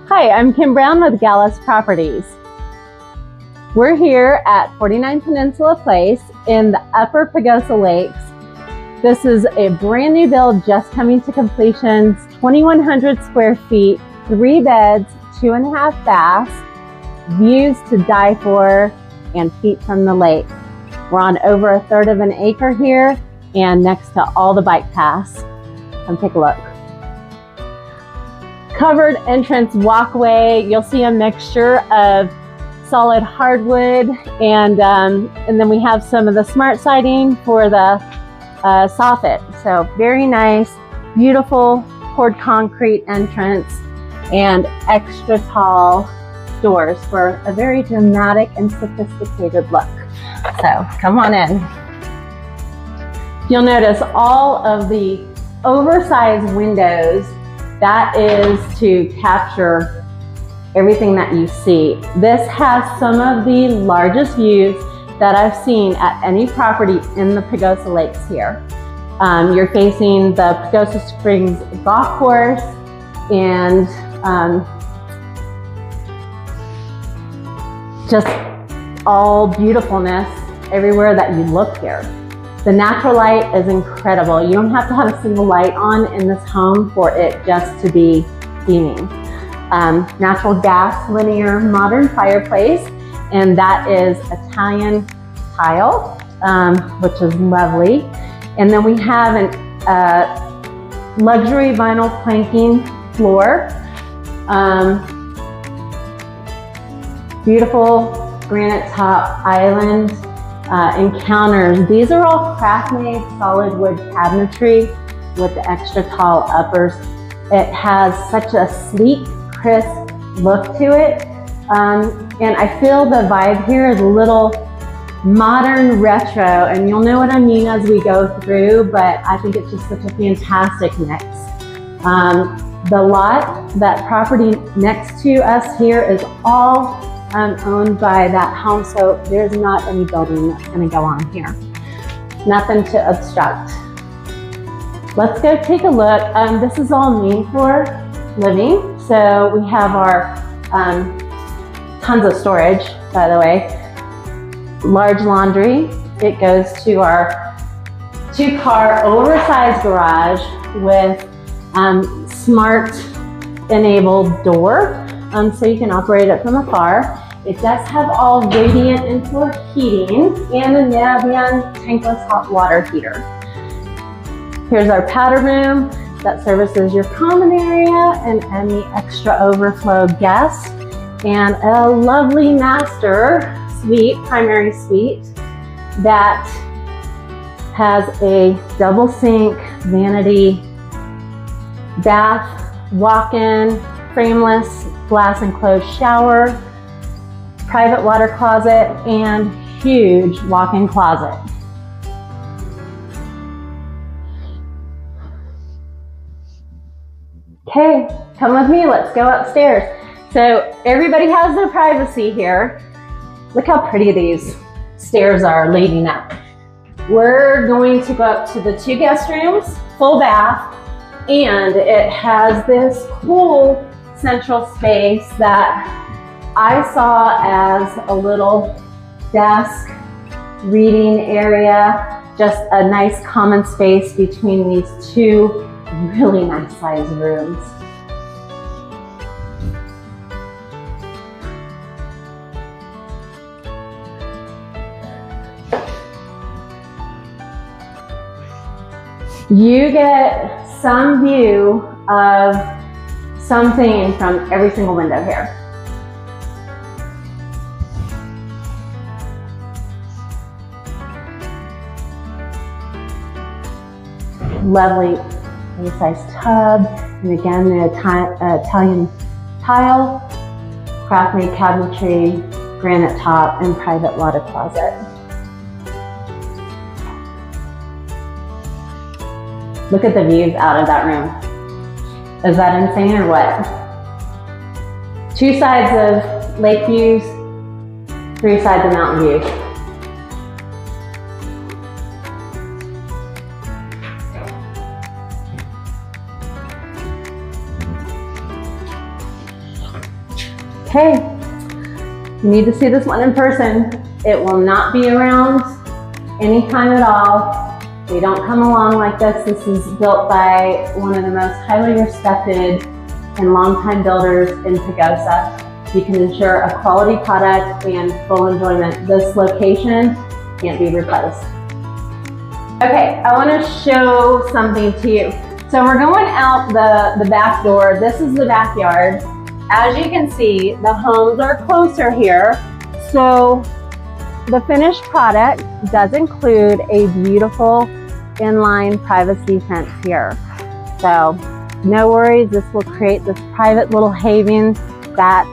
Hi, I'm Kim Brown with Gallus Properties. We're here at 49 Peninsula Place in the Upper Pagosa Lakes. This is a brand new build just coming to completion. It's 2,100 square feet, 3 beds, 2.5 baths, views to die for, and feet from the lake. We're on over 1/3 of an acre here and next to all the bike paths. Come take a look. Covered entrance walkway. You'll see a mixture of solid hardwood and then we have some of the smart siding for the soffit. So very nice, beautiful poured concrete entrance and extra tall doors for a very dramatic and sophisticated look. So come on in. You'll notice all of the oversized windows. That is to capture everything that you see. This has some of the largest views that I've seen at any property in the Pagosa Lakes here. You're facing the Pagosa Springs golf course and just all beautifulness everywhere that you look here. The natural light is incredible. You don't have to have a single light on in this home for it just to be beaming. Natural gas, linear, modern fireplace, and that is Italian tile, which is lovely. And then we have a luxury vinyl planking floor. Beautiful granite top island. Encounters. These are all craft-made solid wood cabinetry with the extra tall uppers. It has such a sleek, crisp look to it. And I feel the vibe here is a little modern retro, and you'll know what I mean as we go through, but I think it's just such a fantastic mix. The lot, that property next to us here is all owned by that home, so there's not any building that's going to go on here. Nothing to obstruct. Let's go take a look. This is all main floor living, so we have our tons of storage, by the way. Large laundry. It goes to our 2-car oversized garage with smart enabled door. So you can operate it from afar. It does have all radiant in-floor heating and a Navion tankless hot water heater. Here's our powder room that services your common area and any extra overflow guests. And a lovely master suite, primary suite, that has a double sink, vanity, bath, walk-in, frameless, glass enclosed shower, private water closet, and huge walk-in closet. Okay, come with me, let's go upstairs. So everybody has their privacy here. Look how pretty these stairs are leading up. We're going to go up to the 2 guest rooms, full bath, and it has this cool central space that I saw as a little desk, reading area, just a nice common space between these 2 really nice sized rooms. You get some view of something from every single window here. Lovely size tub, and again the Italian tile, craft-made cabinetry, granite top, and private water closet. Look at the views out of that room. Is that insane or what? 2 sides of lake views, 3 sides of mountain views. Okay, you need to see this one in person. It will not be around anytime at all. They don't come along like this. This is built by one of the most highly respected and longtime builders in Pagosa. You can ensure a quality product and full enjoyment. This location can't be replaced. Okay, I want to show something to you. So we're going out the back door. This is the backyard. As you can see, the homes are closer here. So the finished product does include a beautiful inline privacy fence here. So no worries, this will create this private little haven that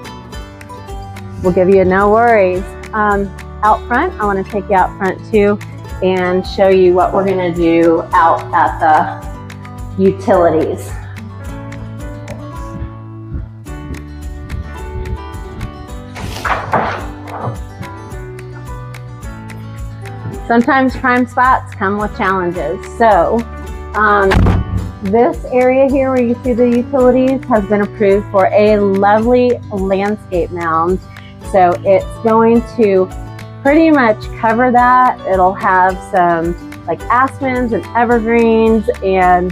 will give you no worries. Out front, I want to take you out front too and show you what we're going to do out at the utilities. Sometimes prime spots come with challenges. So this area here where you see the utilities has been approved for a lovely landscape mound. So it's going to pretty much cover that. It'll have some like aspens and evergreens and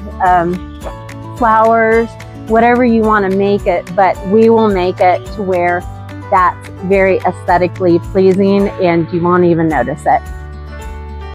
flowers, whatever you want to make it, but we will make it to where that's very aesthetically pleasing and you won't even notice it.